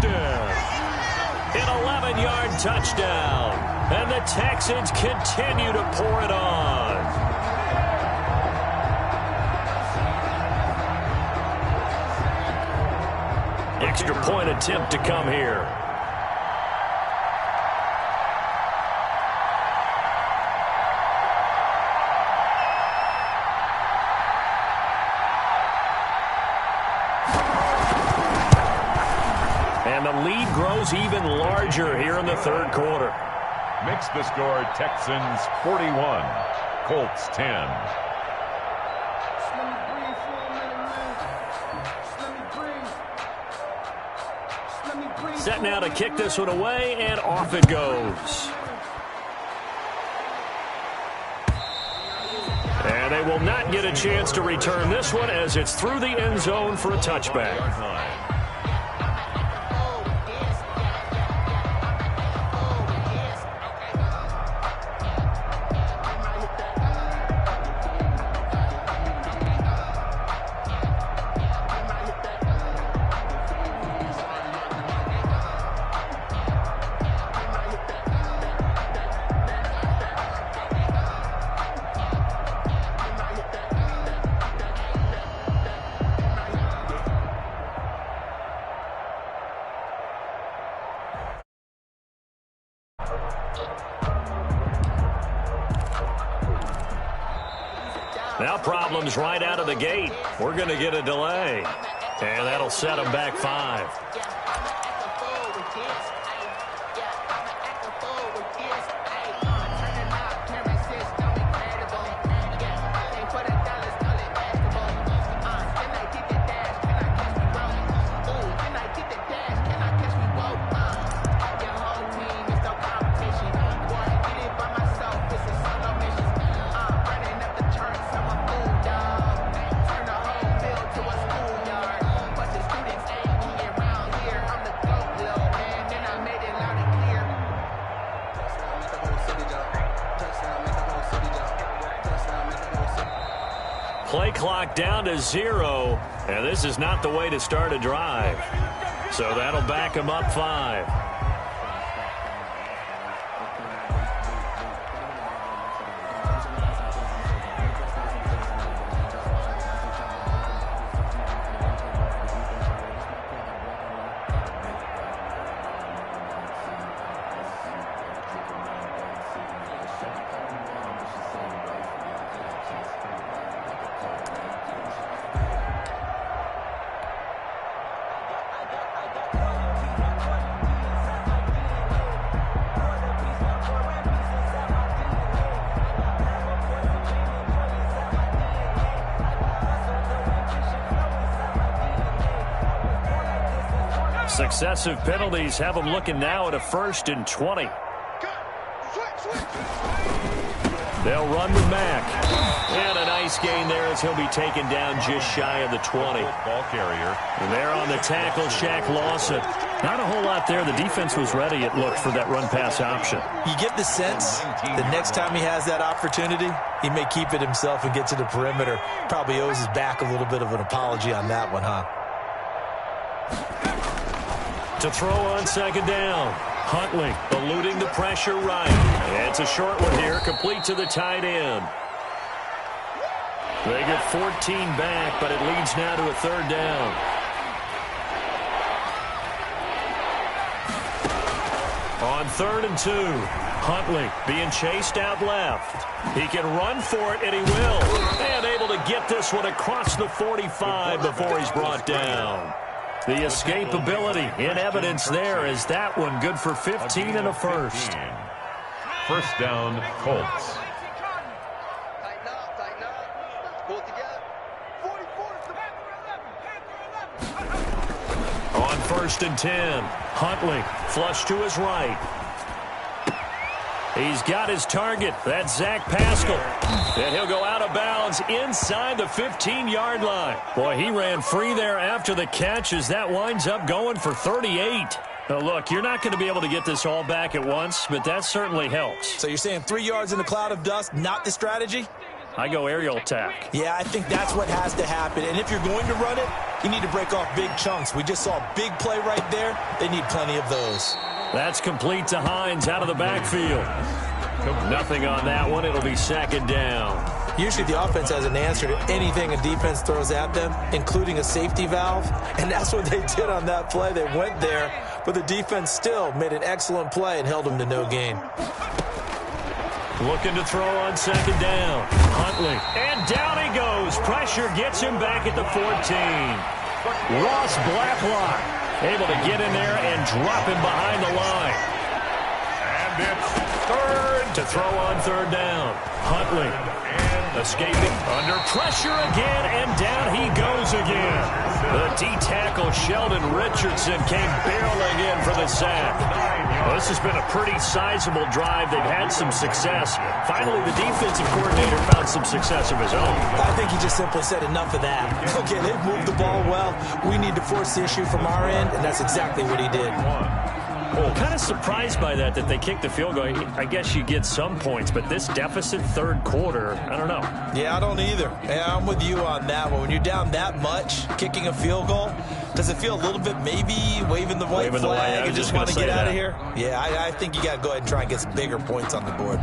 touchdown. An 11-yard touchdown. And the Texans continue to pour it on. Extra point attempt to come here. And the lead grows even larger here in the third quarter. Makes the score Texans 41, Colts 10. Set now to kick this one away, and off it goes. And they will not get a chance to return this one as it's through the end zone for a touchback. Now problems right out of the gate. We're going to get a delay. And that'll set them back 5. Play clock down to 0, and this is not the way to start a drive. So that'll back them up 5. Successive penalties have them looking now at a 1st and 20. They'll run with Mack. And a nice gain there as he'll be taken down just shy of the 20. Ball carrier. And there on the tackle, Shaq Lawson. Not a whole lot there. The defense was ready, it looked, for that run-pass option. You get the sense the next time he has that opportunity, he may keep it himself and get to the perimeter. Probably owes his back a little bit of an apology on that one, huh? To throw on 2nd down. Huntley eluding the pressure right. It's a short one here, complete to the tight end. They get 14 back, but it leads now to a 3rd down. On 3rd and 2, Huntley being chased out left. He can run for it, and he will. And able to get this one across the 45 before he's brought down. The escapability in evidence there as that one good for 15 and a 1st. 1st down, Colts. On 1st and 10, Huntley flush to his right. He's got his target. That's Zach Pascal. And he'll go out of bounds inside the 15-yard line. Boy, he ran free there after the catch as that winds up going for 38. Now, look, you're not going to be able to get this all back at once, but that certainly helps. So you're saying 3 yards in a cloud of dust, not the strategy? I go aerial attack. Yeah, I think that's what has to happen. And if you're going to run it, You need to break off big chunks. We just saw a big play right there. They need plenty of those. That's complete to Hines out of the backfield. Nothing on that one. It'll be second down. Usually the offense has an answer to anything a defense throws at them, including a safety valve, and that's what they did on that play. They went there, but the defense still made an excellent play and held them to no gain. Looking to throw on second down. Huntley. And down he goes. Pressure gets him back at the 14. Ross Blacklock able to get in there and drop him behind the line. And it's third. To throw on third down. Huntley escaping under pressure again, and down he goes again. The D-tackle Sheldon Richardson came barreling in for the sack. Well, this has been a pretty sizable drive. They've had some success. Finally, the defensive coordinator found some success of his own. I think he just simply said enough of that. Okay, they've moved the ball well. We need to force the issue from our end, and that's exactly what he did. Kind of surprised by that they kicked the field goal. I guess you get some points, but this deficit third quarter, I don't know. Yeah, I don't either. Yeah, I'm with you on that one. When you're down that much, kicking a field goal, does it feel a little bit maybe waving the white flag and just want to get out of here? Yeah, I think you got to go ahead and try and get some bigger points on the board.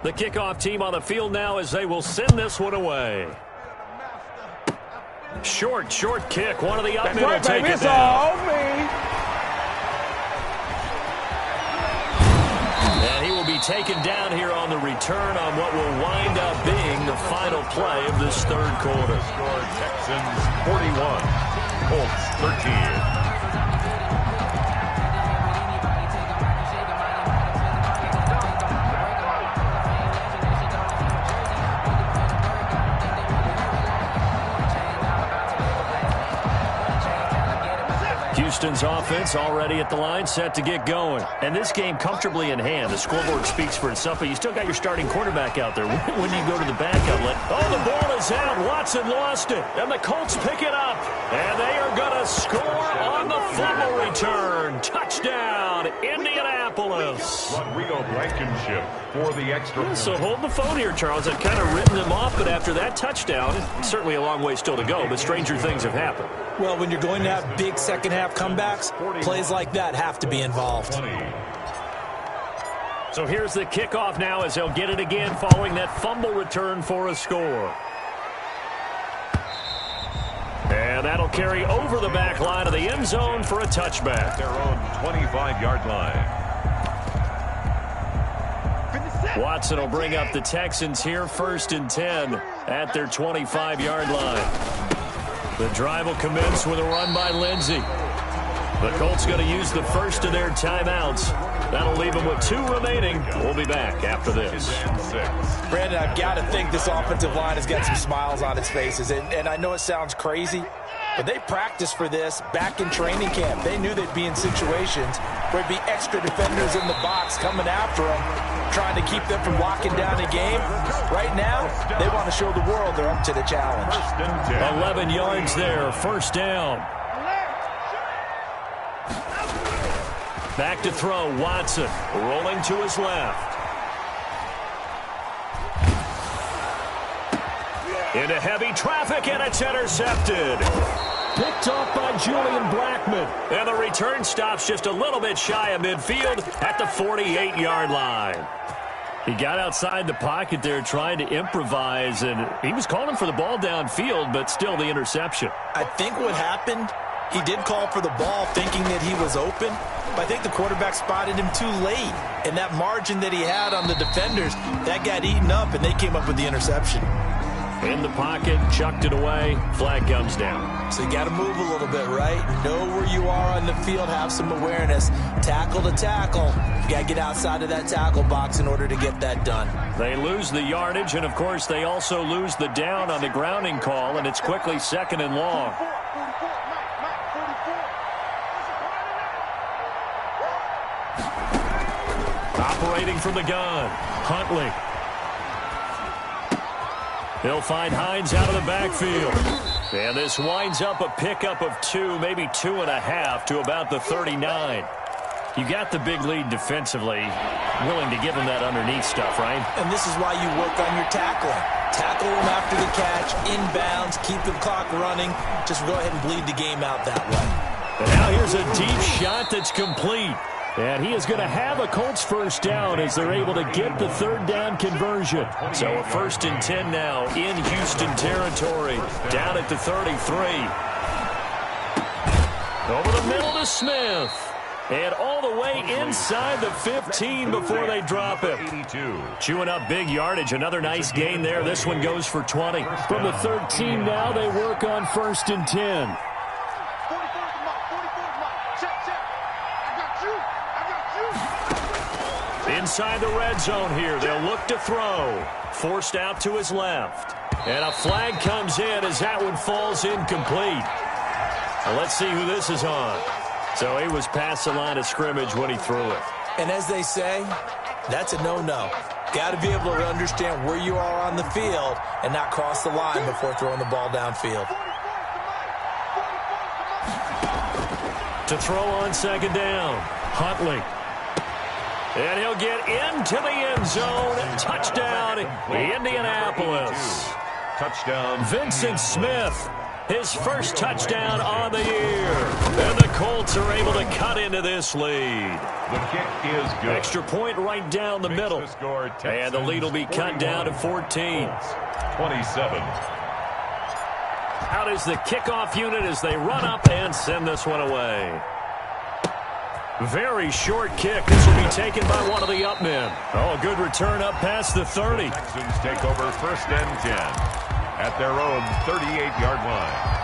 The kickoff team on the field now as they will send this one away. Short kick. One of the up men will take it down. And he will be taken down here on the return on what will wind up being the final play of this third quarter. Score Texans 41, Colts 13. Houston's offense already at the line, set to get going. And this game comfortably in hand. The scoreboard speaks for itself, but you still got your starting quarterback out there. When you go to the back outlet, the ball is out. Watson lost it, and the Colts pick it up. And they are going to score on the fumble return. Touchdown, Indianapolis. Rodrigo Blankenship for the extra. So hold the phone here, Charles. I've kind of written them off, but after that touchdown, certainly a long way still to go, but stranger things have happened. Well, when you're going to have big second-half comebacks, plays like that have to be involved. So here's the kickoff now as they'll get it again following that fumble return for a score. And that'll carry over the back line of the end zone for a touchback. Their own 25-yard line. Watson will bring up the Texans here, 1st and 10 at their 25-yard line. The drive will commence with a run by Lindsey. The Colts going to use the first of their timeouts. That'll leave them with 2 remaining. We'll be back after this. Brandon, I've got to think this offensive line has got some smiles on its faces. And I know it sounds crazy, but they practiced for this back in training camp. They knew they'd be in situations where there'd be extra defenders in the box coming after them, trying to keep them from locking down a game. Right now, they want to show the world they're up to the challenge. 11 yards there, first down. Back to throw, Watson, rolling to his left. Into heavy traffic, and it's intercepted. Picked off by Julian Blackmon. And the return stops just a little bit shy of midfield at the 48-yard line. He got outside the pocket there trying to improvise, and he was calling for the ball downfield, but still the interception. I think what happened, he did call for the ball thinking that he was open, but I think the quarterback spotted him too late. And that margin that he had on the defenders, that got eaten up, and they came up with the interception. In the pocket, chucked it away, flag comes down. So you got to move a little bit, right? Know where you are on the field, have some awareness. Tackle to tackle. You got to get outside of that tackle box in order to get that done. They lose the yardage, and of course they also lose the down on the grounding call, and it's quickly 2nd and long. Operating from the gun, Huntley. He'll find Hines out of the backfield. And this winds up a pickup of 2, maybe 2.5 to about the 39. You got the big lead defensively, willing to give them that underneath stuff, right? And this is why you work on your tackling. Tackle them after the catch, inbounds, keep the clock running. Just go ahead and bleed the game out that way. And now here's a deep shot that's complete. And he is going to have a Colts first down as they're able to get the third down conversion. So a 1st and 10 now in Houston territory, down at the 33. Over the middle to Smith. And all the way inside the 15 before they drop him. Chewing up big yardage. Another nice gain there. This one goes for 20. From the 13 now, they work on 1st and 10. Inside the red zone here. They'll look to throw. Forced out to his left. And a flag comes in as that one falls incomplete. Well, let's see who this is on. So he was past the line of scrimmage when he threw it. And as they say, that's a no-no. Got to be able to understand where you are on the field and not cross the line before throwing the ball downfield. To throw on 2nd down, Huntley. And he'll get into the end zone. Touchdown, Indianapolis. Touchdown, Vincent Smith. His first touchdown on the year. And the Colts are able to cut into this lead. The kick is good. Extra point right down the middle. And the lead will be cut down to 14. 27. Out is the kickoff unit as they run up and send this one away. Very short kick. This will be taken by one of the up men. Oh, good return up past the 30. Texans take over 1st and 10 at their own 38-yard line.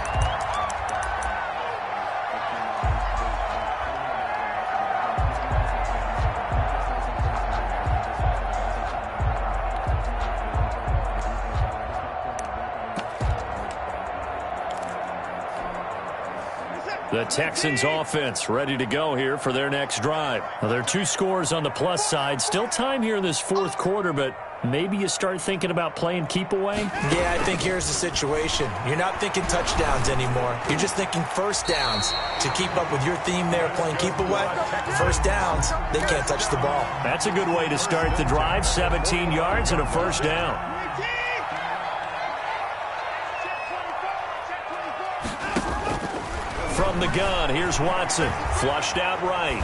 The Texans offense ready to go here for their next drive. Now, there are 2 scores on the plus side. Still time here in this 4th quarter, but maybe you start thinking about playing keep away? Yeah, I think here's the situation. You're not thinking touchdowns anymore. You're just thinking first downs. To keep up with your theme there, playing keep away, first downs, they can't touch the ball. That's a good way to start the drive. 17 yards and a first down. From the gun, here's Watson. Flushed out right.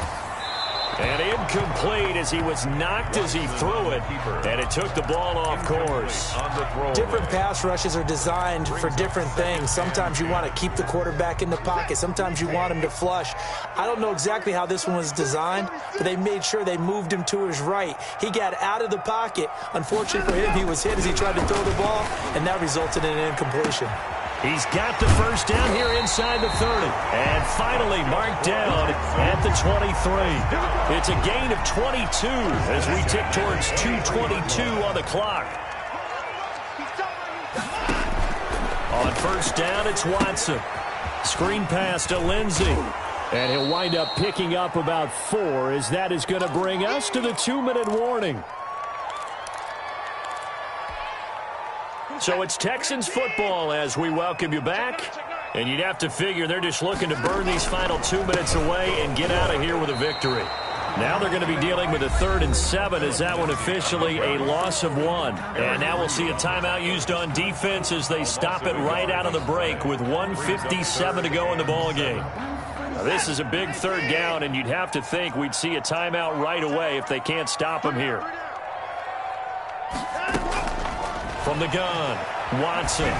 And incomplete as he was knocked as he threw it. And it took the ball off course. Different pass rushes are designed for different things. Sometimes you want to keep the quarterback in the pocket. Sometimes you want him to flush. I don't know exactly how this one was designed, but they made sure they moved him to his right. He got out of the pocket. Unfortunately for him, he was hit as he tried to throw the ball, and that resulted in an incompletion. He's got the first down here inside the 30. And finally marked down at the 23. It's a gain of 22 as we tick towards 2:22 on the clock. On first down, it's Watson. Screen pass to Lindsey. And he'll wind up picking up about 4 as that is going to bring us to the 2-minute warning. So it's Texans football as we welcome you back. And you'd have to figure they're just looking to burn these final 2 minutes away and get out of here with a victory. Now they're going to be dealing with a 3rd and 7 as that one officially a loss of 1. And now we'll see a timeout used on defense as they stop it right out of the break with 1:57 to go in the ballgame. Now this is a big 3rd down, and you'd have to think we'd see a timeout right away if they can't stop him here. From the gun, Watson.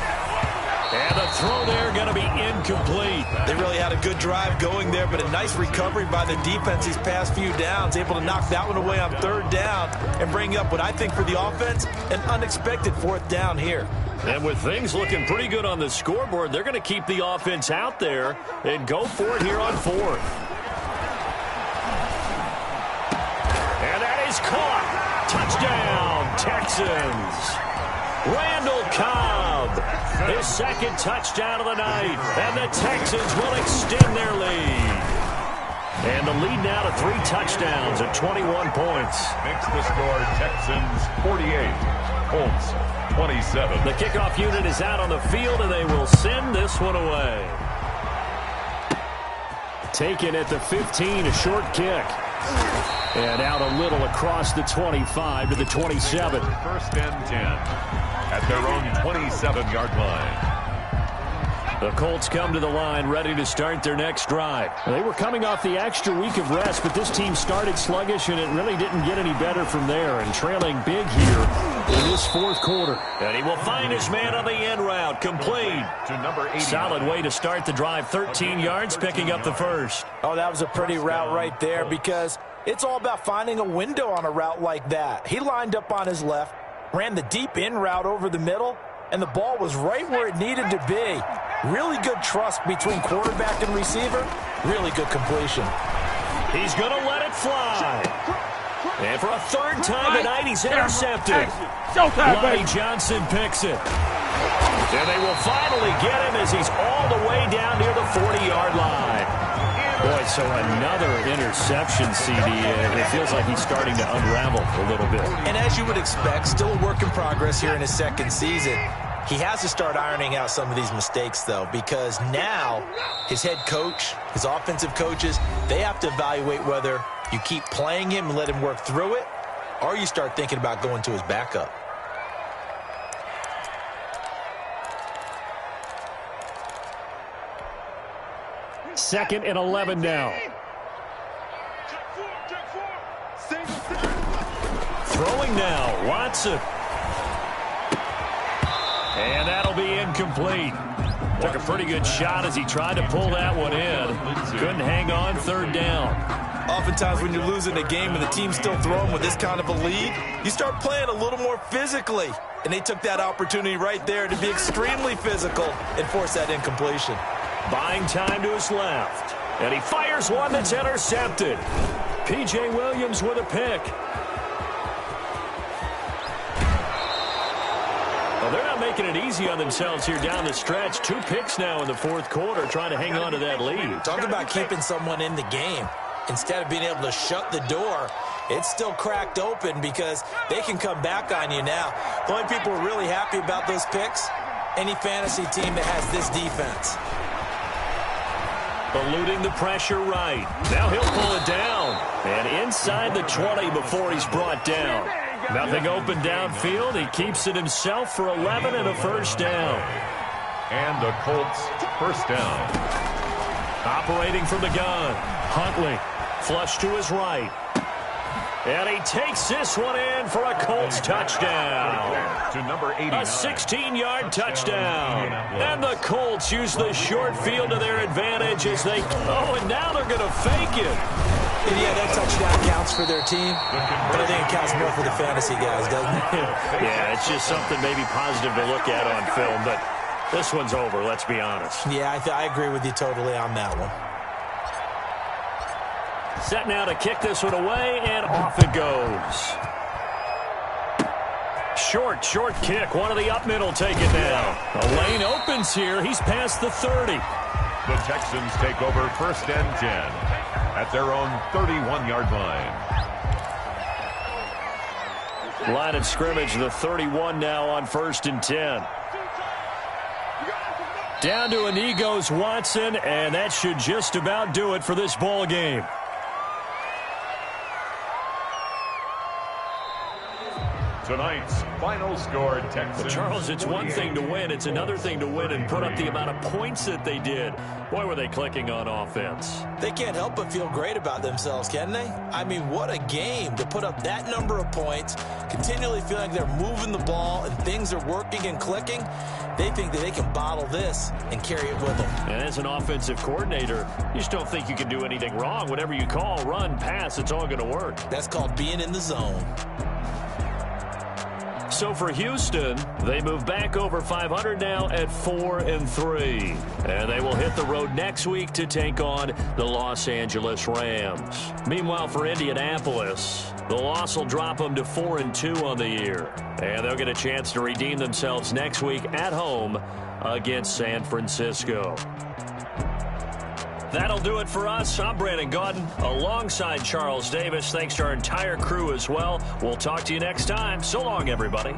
And the throw there going to be incomplete. They really had a good drive going there, but a nice recovery by the defense these past few downs, able to knock that one away on 3rd down and bring up what I think for the offense, an unexpected 4th down here. And with things looking pretty good on the scoreboard, they're going to keep the offense out there and go for it here on 4th. And that is caught. Touchdown, Texans. Randall Cobb, his 2nd touchdown of the night, and the Texans will extend their lead. And the lead now to 3 touchdowns at 21 points. Makes the score Texans 48, Colts 27. The kickoff unit is out on the field, and they will send this one away. Taken at the 15, a short kick. And out a little across the 25 to the 27. First and 10 at their own 27-yard line. The Colts come to the line ready to start their next drive. They were coming off the extra week of rest, but this team started sluggish, and it really didn't get any better from there. And trailing big here in this fourth quarter. And he will find his man on the end route. Complete. To number 80. Solid way to start the drive. 13 yards, picking up the first. Oh, that was a pretty route right there, because it's all about finding a window on a route like that. He lined up on his left, ran the deep in route over the middle, and the ball was right where it needed to be. Really good trust between quarterback and receiver. Really good completion. He's going to let it fly. And for a third time tonight, he's intercepted. Lonnie Johnson picks it. And they will finally get him as he's all the way down near the 40-yard line. Boy, so another interception, CD. It feels like he's starting to unravel a little bit. And as you would expect, still a work in progress here in his second season. He has to start ironing out some of these mistakes, though, because now his head coach, his offensive coaches, they have to evaluate whether you keep playing him and let him work through it, or you start thinking about going to his backup. Second and 11 now. Throwing now, Watson. And that'll be incomplete. Took a pretty good shot as he tried to pull that one in. Couldn't hang on, third down. Oftentimes when you're losing a game and the team's still throwing with this kind of a lead, you start playing a little more physically. And they took that opportunity right there to be extremely physical and force that incompletion. Buying time to his left. And he fires one that's intercepted. P.J. Williams with a pick. Well, they're not making it easy on themselves here down the stretch. 2 picks now in the fourth quarter, trying to hang on to that lead. Talk about keeping someone in the game. Instead of being able to shut the door, it's still cracked open because they can come back on you now. The only people who are really happy about those picks, any fantasy team that has this defense. Eluding the pressure right. Now he'll pull it down. And inside the 20 before he's brought down. Nothing open downfield. He keeps it himself for 11 and a first down. And the Colts first down. Operating from the gun. Huntley. Flush to his right. And he takes this one in for a Colts touchdown. To number 89. A 16-yard touchdown. And the Colts use the short field to their advantage as they go, and now they're going to fake it. And yeah, that touchdown counts for their team, but I think it counts more for the fantasy guys, doesn't it? Yeah, it's just something maybe positive to look at on film, but this one's over, let's be honest. Yeah, I agree with you totally on that one. Set now to kick this one away, and off it goes. Short kick. One of the up middle take it down. The lane opens here. He's past the 30. The Texans take over first and 10 at their own 31-yard line. Line of scrimmage, the 31 now on first and 10. Down to a knee goes Watson, and that should just about do it for this ball game. Tonight's final score, Texans. But Charles, it's one thing to win. It's another thing to win and put up the amount of points that they did. Boy, were they clicking on offense. They can't help but feel great about themselves, can they? I mean, what a game to put up that number of points, continually feeling like they're moving the ball and things are working and clicking. They think that they can bottle this and carry it with them. And as an offensive coordinator, you just don't think you can do anything wrong. Whatever you call, run, pass, it's all going to work. That's called being in the zone. So for Houston, they move back over 500 now at 4-3. And they will hit the road next week to take on the Los Angeles Rams. Meanwhile, for Indianapolis, the loss will drop them to 4-2 on the year. And they'll get a chance to redeem themselves next week at home against San Francisco. That'll do it for us. I'm Brandon Gaudin alongside Charles Davis. Thanks to our entire crew as well. We'll talk to you next time. So long, everybody.